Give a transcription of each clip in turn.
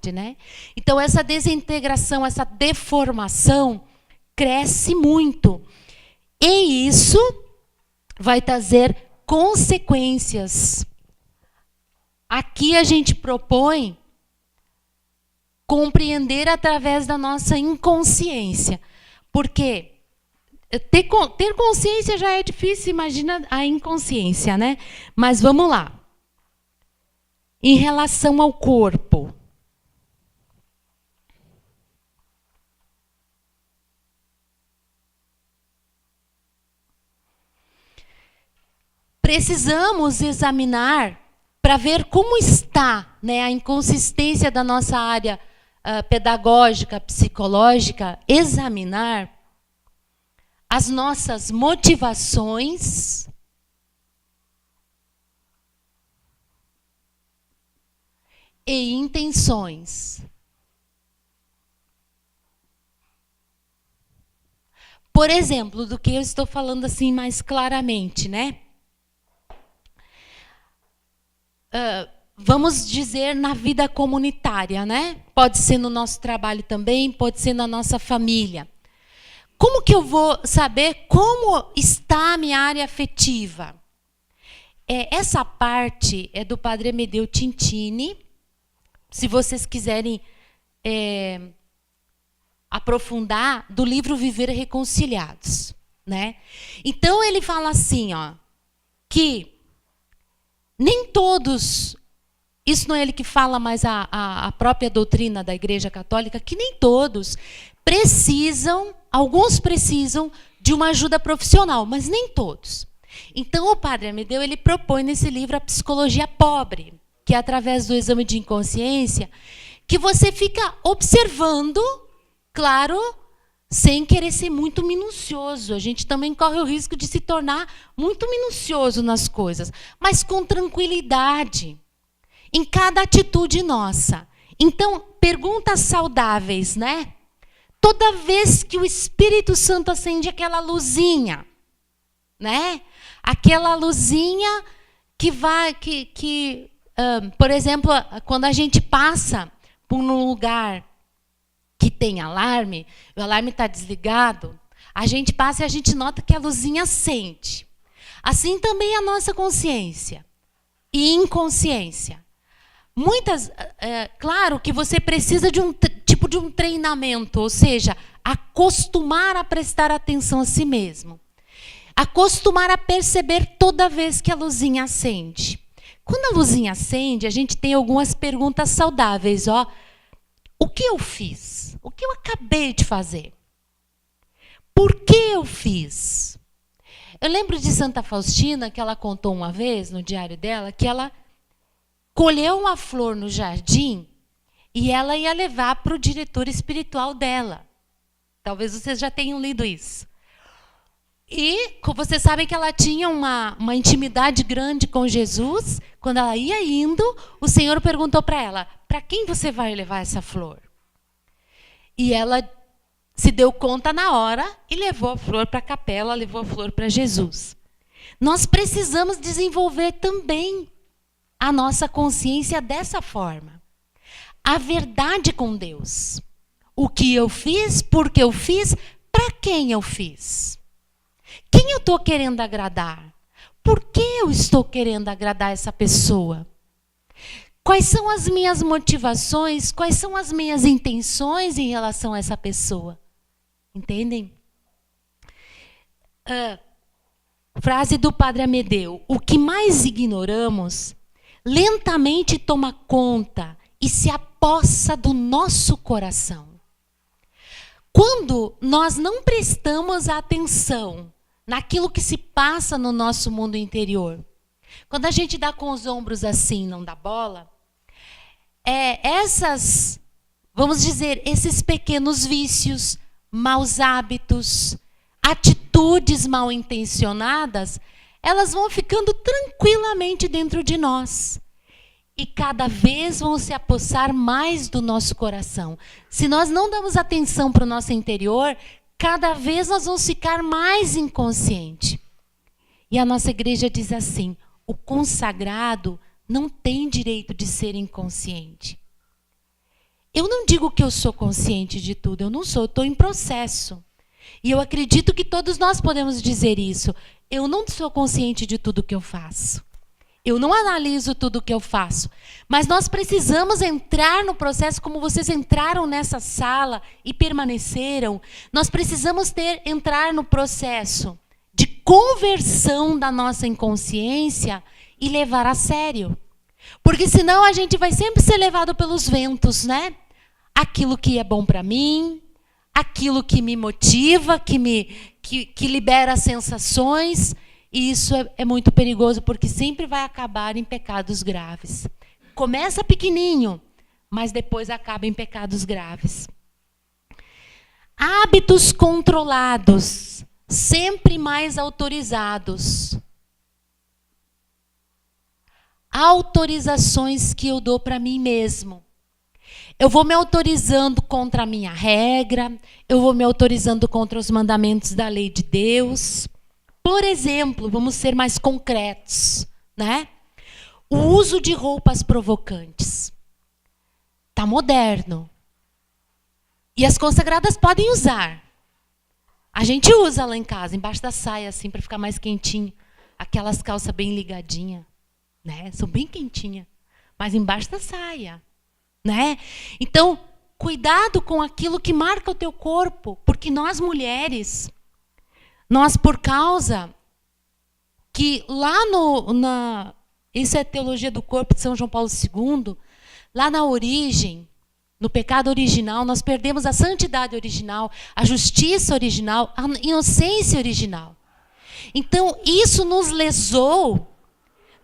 né? Então, essa desintegração, essa deformação cresce muito. E isso vai trazer consequências. Aqui a gente propõe compreender através da nossa inconsciência. Porque ter consciência já é difícil, imagina a inconsciência, né? Mas vamos lá. Em relação ao corpo. Precisamos examinar para ver como está, né, a inconsistência da nossa área pedagógica, psicológica, examinar as nossas motivações e intenções. Por exemplo, do que eu estou falando assim mais claramente, né? Vamos dizer na vida comunitária, né? Pode ser no nosso trabalho também, pode ser na nossa família. Como que eu vou saber como está a minha área afetiva? Essa parte é do Padre Amedeo Tintini. Se vocês quiserem aprofundar, do livro Viver Reconciliados, né? Então ele fala assim, ó, que nem todos, isso não é ele que fala, mas a própria doutrina da Igreja Católica, que nem todos precisam, alguns precisam de uma ajuda profissional, mas nem todos. Então o Padre Amedeo, ele propõe nesse livro a psicologia pobre, que é através do exame de inconsciência, que você fica observando, claro, sem querer ser muito minucioso. A gente também corre o risco de se tornar muito minucioso nas coisas, mas com tranquilidade, em cada atitude nossa. Então, perguntas saudáveis, né? Toda vez que o Espírito Santo acende aquela luzinha, né? Aquela luzinha que vai, por exemplo, quando a gente passa por um lugar que tem alarme, o alarme está desligado, a gente passa e a gente nota que a luzinha acende. Assim também a nossa consciência e inconsciência. Claro que você precisa de um tipo de um treinamento, ou seja, acostumar a prestar atenção a si mesmo. Acostumar a perceber toda vez que a luzinha acende. Quando a luzinha acende, a gente tem algumas perguntas saudáveis, ó. O que eu fiz? O que eu acabei de fazer? Por que eu fiz? Eu lembro de Santa Faustina, que ela contou uma vez no diário dela, que ela colheu uma flor no jardim e ela ia levar para o diretor espiritual dela. Talvez vocês já tenham lido isso. E vocês sabem que ela tinha uma intimidade grande com Jesus. Quando ela ia indo, o Senhor perguntou para ela, para quem você vai levar essa flor? E ela se deu conta na hora e levou a flor para a capela, levou a flor para Jesus. Nós precisamos desenvolver também a nossa consciência dessa forma. A verdade com Deus. O que eu fiz, por que eu fiz, para quem eu fiz. Quem eu estou querendo agradar? Por que eu estou querendo agradar essa pessoa? Quais são as minhas motivações? Quais são as minhas intenções em relação a essa pessoa? Entendem? Frase do Padre Amedeo. O que mais ignoramos, lentamente toma conta e se apossa do nosso coração. Quando nós não prestamos atenção naquilo que se passa no nosso mundo interior, quando a gente dá com os ombros assim, não dá bola, vamos dizer, esses pequenos vícios, maus hábitos, atitudes mal intencionadas, elas vão ficando tranquilamente dentro de nós. E cada vez vão se apossar mais do nosso coração. Se nós não damos atenção para o nosso interior, cada vez nós vamos ficar mais inconscientes. E a nossa igreja diz assim, o consagrado não tem direito de ser inconsciente. digo que eu sou consciente de tudo, eu não sou, eu estou em processo. E eu acredito que todos nós podemos dizer isso. Eu não sou consciente de tudo que eu faço. Eu não analiso tudo que eu faço. Mas nós precisamos entrar no processo como vocês entraram nessa sala e permaneceram. Nós precisamos entrar no processo de conversão da nossa inconsciência e levar a sério. Porque senão a gente vai sempre ser levado pelos ventos, né? Aquilo que é bom para mim, aquilo que me motiva, que libera sensações. E isso é muito perigoso, porque sempre vai acabar em pecados graves. Começa pequenininho, mas depois acaba em pecados graves. Hábitos controlados, sempre mais autorizados. Autorizações que eu dou para mim mesmo. Eu vou me autorizando contra a minha regra, eu vou me autorizando contra os mandamentos da lei de Deus. Por exemplo, vamos ser mais concretos, né? O uso de roupas provocantes. Está moderno. E as consagradas podem usar. A gente usa lá em casa, embaixo da saia, assim, para ficar mais quentinho. Aquelas calças bem ligadinhas, né? São bem quentinhas, mas embaixo da saia, né? Então, cuidado com aquilo que marca o teu corpo, porque nós mulheres, nós por causa que lá isso é a teologia do corpo de São João Paulo II, lá na origem, no pecado original, nós perdemos a santidade original, a justiça original, a inocência original. Então, isso nos lesou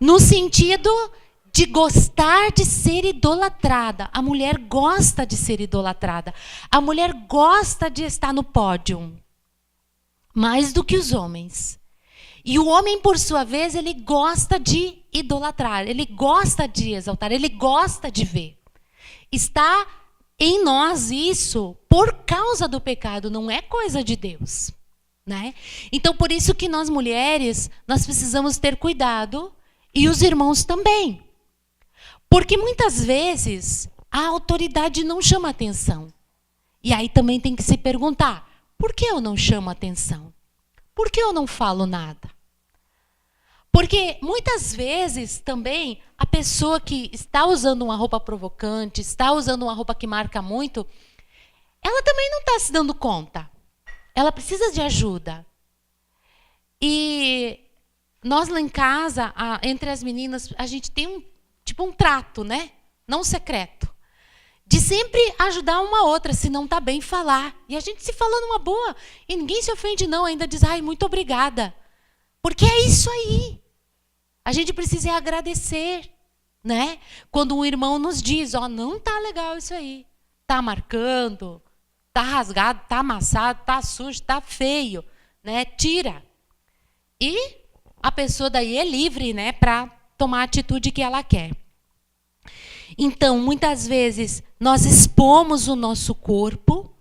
no sentido de gostar de ser idolatrada. A mulher gosta de ser idolatrada. A mulher gosta de estar no pódio, mais do que os homens. E o homem, por sua vez, ele gosta de idolatrar, ele gosta de exaltar, ele gosta de ver. Está em nós isso por causa do pecado, não é coisa de Deus, né? Então, por isso que nós mulheres, nós precisamos ter cuidado, e os irmãos também. Porque muitas vezes a autoridade não chama atenção. E aí também tem que se perguntar, por que eu não chamo atenção? Por que eu não falo nada? Porque muitas vezes também a pessoa que está usando uma roupa provocante, está usando uma roupa que marca muito, ela também não está se dando conta. Ela precisa de ajuda. E nós lá em casa, entre as meninas, a gente tem um trato, né? Não secreto. De sempre ajudar uma outra, se não está bem, falar. E a gente se fala numa boa. E ninguém se ofende não, ainda diz, ai, muito obrigada. Porque é isso aí. A gente precisa agradecer, né? Quando um irmão nos diz, ó, não está legal isso aí. Está marcando, está rasgado, está amassado, está sujo, está feio, né? Tira. E a pessoa daí é livre, né, para tomar a atitude que ela quer. Então, muitas vezes, nós expomos o nosso corpo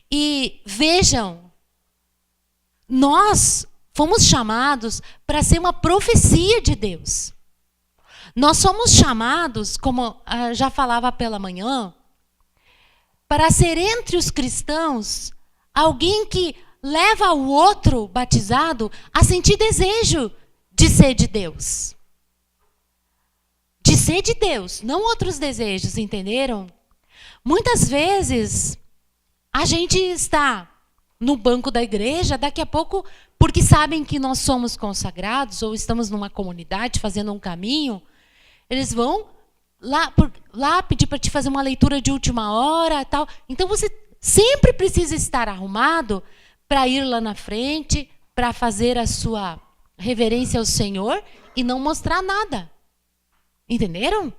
e, vejam, nós fomos chamados para ser uma profecia de Deus. Nós somos chamados, como já falava pela manhã, para ser entre os cristãos alguém que leva o outro batizado a sentir desejo de ser de Deus. De ser de Deus, não outros desejos, entenderam? Muitas vezes, a gente está no banco da igreja, daqui a pouco, porque sabem que nós somos consagrados, ou estamos numa comunidade, fazendo um caminho, eles vão lá pedir para te fazer uma leitura de última hora, tal. Então, você sempre precisa estar arrumado para ir lá na frente, para fazer a sua reverência ao Senhor e não mostrar nada. Entenderam?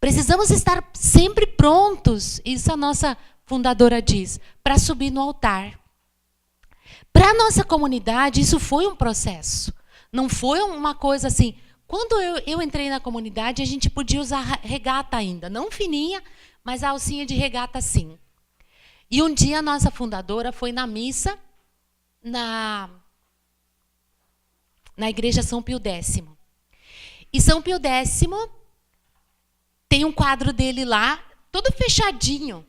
Precisamos estar sempre prontos, isso a nossa fundadora diz, para subir no altar. Para a nossa comunidade, isso foi um processo. Não foi uma coisa assim... Quando eu entrei na comunidade, a gente podia usar regata ainda. Não fininha, mas a alcinha de regata sim. E um dia a nossa fundadora foi na missa na igreja São Pio X. E São Pio X tem um quadro dele lá, todo fechadinho,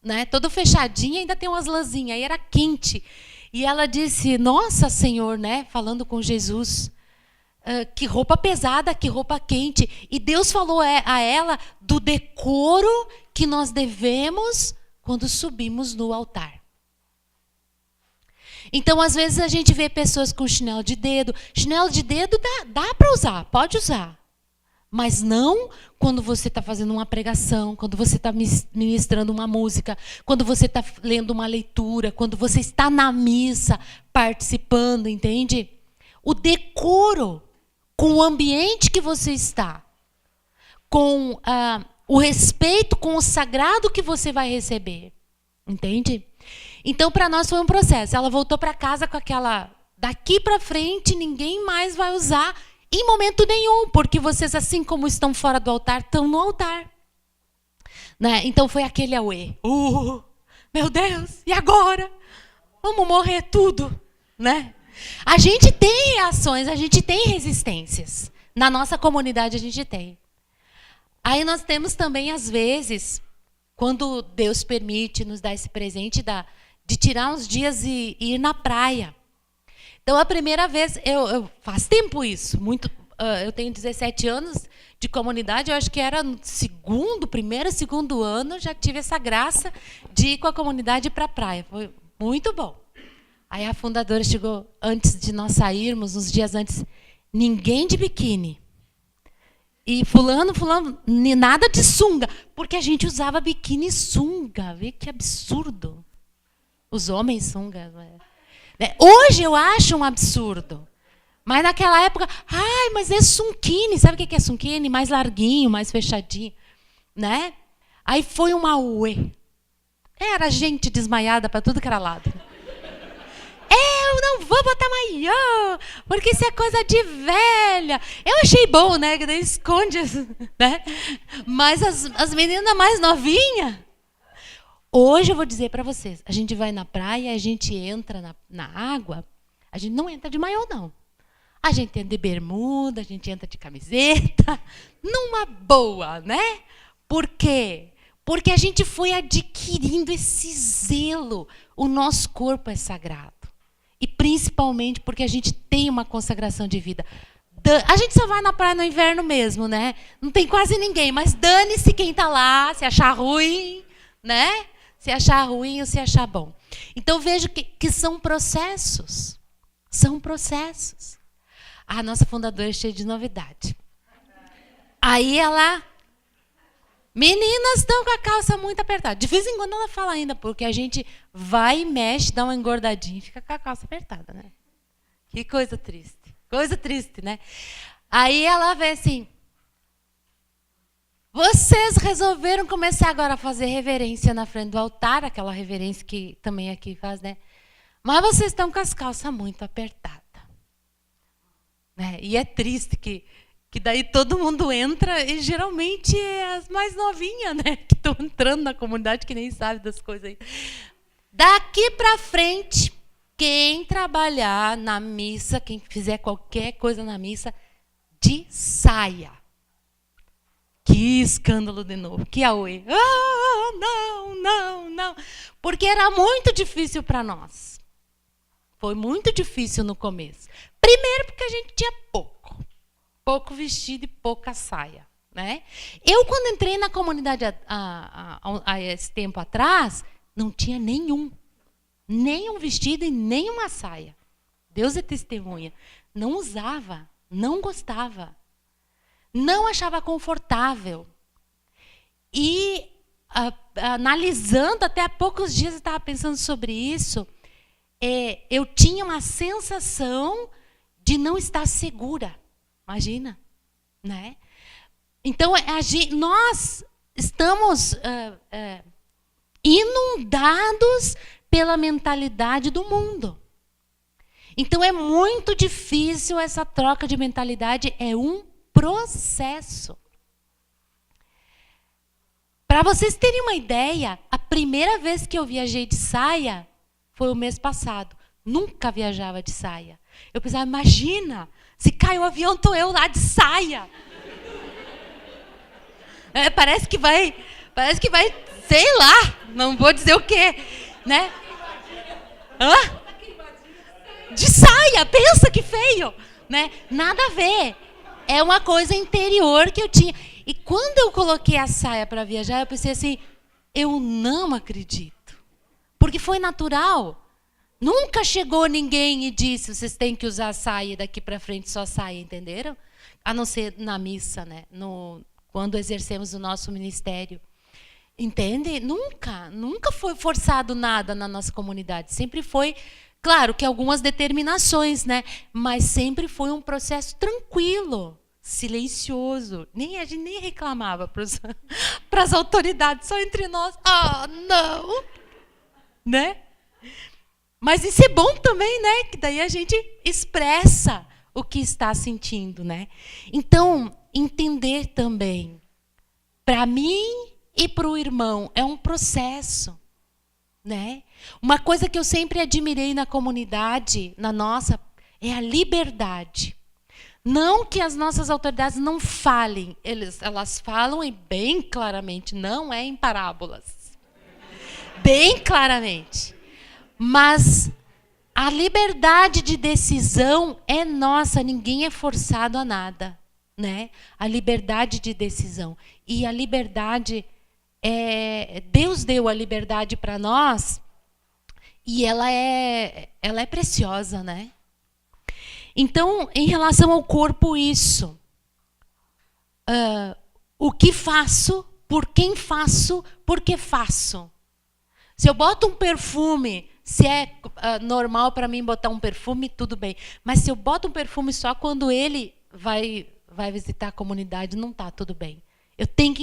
né? Todo fechadinho, ainda tem umas lãzinhas, aí era quente. E ela disse, nossa, Senhor, né? Falando com Jesus, que roupa pesada, que roupa quente. E Deus falou a ela do decoro que nós devemos quando subimos no altar. Então, às vezes, a gente vê pessoas com chinelo de dedo. Chinelo de dedo dá para usar, pode usar. Mas não quando você está fazendo uma pregação, quando você está ministrando uma música, quando você está lendo uma leitura, quando você está na missa participando, entende? O decoro com o ambiente que você está, com o respeito, com o sagrado que você vai receber, entende? Então, para nós foi um processo. Ela voltou para casa com aquela, daqui para frente ninguém mais vai usar em momento nenhum, porque vocês, assim como estão fora do altar, estão no altar. Né? Então foi aquele auê. Meu Deus, e agora? Vamos morrer tudo. Né? A gente tem reações, a gente tem resistências. Na nossa comunidade a gente tem. Aí nós temos também, às vezes, quando Deus permite nos dar esse presente de tirar uns dias e ir na praia. Então, a primeira vez, faz tempo isso, eu tenho 17 anos de comunidade, eu acho que era no primeiro, segundo ano, já tive essa graça de ir com a comunidade para a praia. Foi muito bom. Aí a fundadora chegou, antes de nós sairmos, uns dias antes, ninguém de biquíni. E fulano, nada de sunga, porque a gente usava biquíni e sunga, vê que absurdo. Os homens sunga, hoje eu acho um absurdo. Mas naquela época, mas é sunkini. Sabe o que é sunkini? Mais larguinho, mais fechadinho. Né? Aí foi uma uê. Era gente desmaiada para tudo que era lado. Eu não vou botar maiô, porque isso é coisa de velha. Eu achei bom, né? Que daí esconde, né? Mas as meninas mais novinhas... Hoje eu vou dizer para vocês, a gente vai na praia, a gente entra na água, a gente não entra de maiô, não. A gente entra de bermuda, a gente entra de camiseta, numa boa, né? Por quê? Porque a gente foi adquirindo esse zelo. O nosso corpo é sagrado. E principalmente porque a gente tem uma consagração de vida. A gente só vai na praia no inverno mesmo, né? Não tem quase ninguém, mas dane-se quem está lá, se achar ruim, né? Se achar ruim ou se achar bom. Então, vejo que são processos. São processos. A nossa fundadora é cheia de novidade. Aí ela... Meninas estão com a calça muito apertada. De vez em quando ela fala ainda, porque a gente vai e mexe, dá uma engordadinha e fica com a calça apertada, né? Que coisa triste. Coisa triste, né? Aí ela vê assim... Vocês resolveram começar agora a fazer reverência na frente do altar, aquela reverência que também aqui faz, né? Mas vocês estão com as calças muito apertadas. Né? E é triste que daí todo mundo entra e geralmente é as mais novinhas, né? Que estão entrando na comunidade que nem sabe das coisas aí. Daqui para frente, quem trabalhar na missa, quem fizer qualquer coisa na missa, de saia. Que escândalo de novo, que auê. Não. Porque era muito difícil para nós. Foi muito difícil no começo. Primeiro porque a gente tinha pouco vestido e pouca saia. Né? Eu, quando entrei na comunidade há esse tempo atrás, não tinha nenhum vestido e nenhuma saia. Deus é testemunha. Não usava, não gostava. Não achava confortável. E, analisando, até há poucos dias eu estava pensando sobre isso, eu tinha uma sensação de não estar segura. Imagina. Né? Então, nós estamos inundados pela mentalidade do mundo. Então, é muito difícil essa troca de mentalidade, é um processo. Para vocês terem uma ideia, a primeira vez que eu viajei de saia foi o mês passado. Nunca viajava de saia. Eu pensava, imagina, se cai o avião, estou eu lá de saia. Parece que vai Parece que vai, sei lá, não vou dizer o quê, né? Hã? De saia, pensa que feio, né? Nada a ver. É uma coisa interior que eu tinha. E quando eu coloquei a saia para viajar, eu pensei assim, eu não acredito. Porque foi natural. Nunca chegou ninguém e disse, vocês têm que usar a saia daqui para frente, só saia, entenderam? A não ser na missa, né? Quando exercemos o nosso ministério. Entende? Nunca foi forçado nada na nossa comunidade. Sempre foi, claro, que algumas determinações, né? Mas sempre foi um processo tranquilo, silencioso. A gente nem reclamava para as autoridades, só entre nós. Ah, não! Né? Mas isso é bom também, né? Que daí a gente expressa o que está sentindo, né? Então, entender também, para mim e para o irmão, é um processo, né? Uma coisa que eu sempre admirei na comunidade, na nossa, é a liberdade. Não que as nossas autoridades não falem, elas falam e bem claramente, não é em parábolas. Bem claramente. Mas a liberdade de decisão é nossa, ninguém é forçado a nada, né? A liberdade de decisão. E a liberdade, Deus deu a liberdade para nós e ela é preciosa, né? Então, em relação ao corpo, isso. O que faço, por quem faço, por que faço. Se eu boto um perfume, se é normal para mim botar um perfume, tudo bem. Mas se eu boto um perfume só quando ele vai visitar a comunidade, não está tudo bem. Eu tenho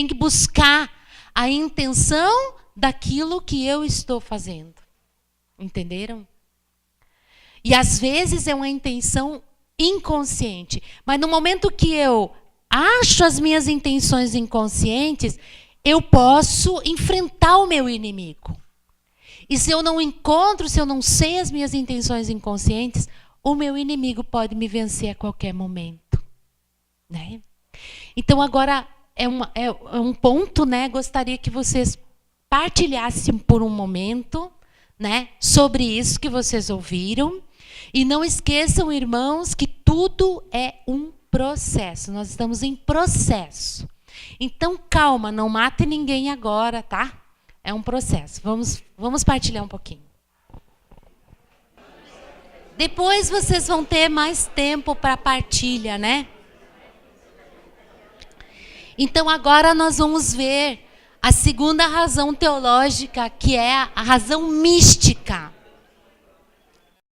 que buscar a intenção daquilo que eu estou fazendo. Entenderam? E às vezes é uma intenção inconsciente. Mas no momento que eu acho as minhas intenções inconscientes, eu posso enfrentar o meu inimigo. E se eu não encontro, se eu não sei as minhas intenções inconscientes, o meu inimigo pode me vencer a qualquer momento. Né? Então agora é um ponto, né? Gostaria que vocês partilhassem por um momento, né, sobre isso que vocês ouviram. E não esqueçam, irmãos, que tudo é um processo. Nós estamos em processo. Então, calma, não mate ninguém agora, tá? É um processo. Vamos partilhar um pouquinho. Depois vocês vão ter mais tempo para partilha, né? Então, agora nós vamos ver a segunda razão teológica, que é a razão mística.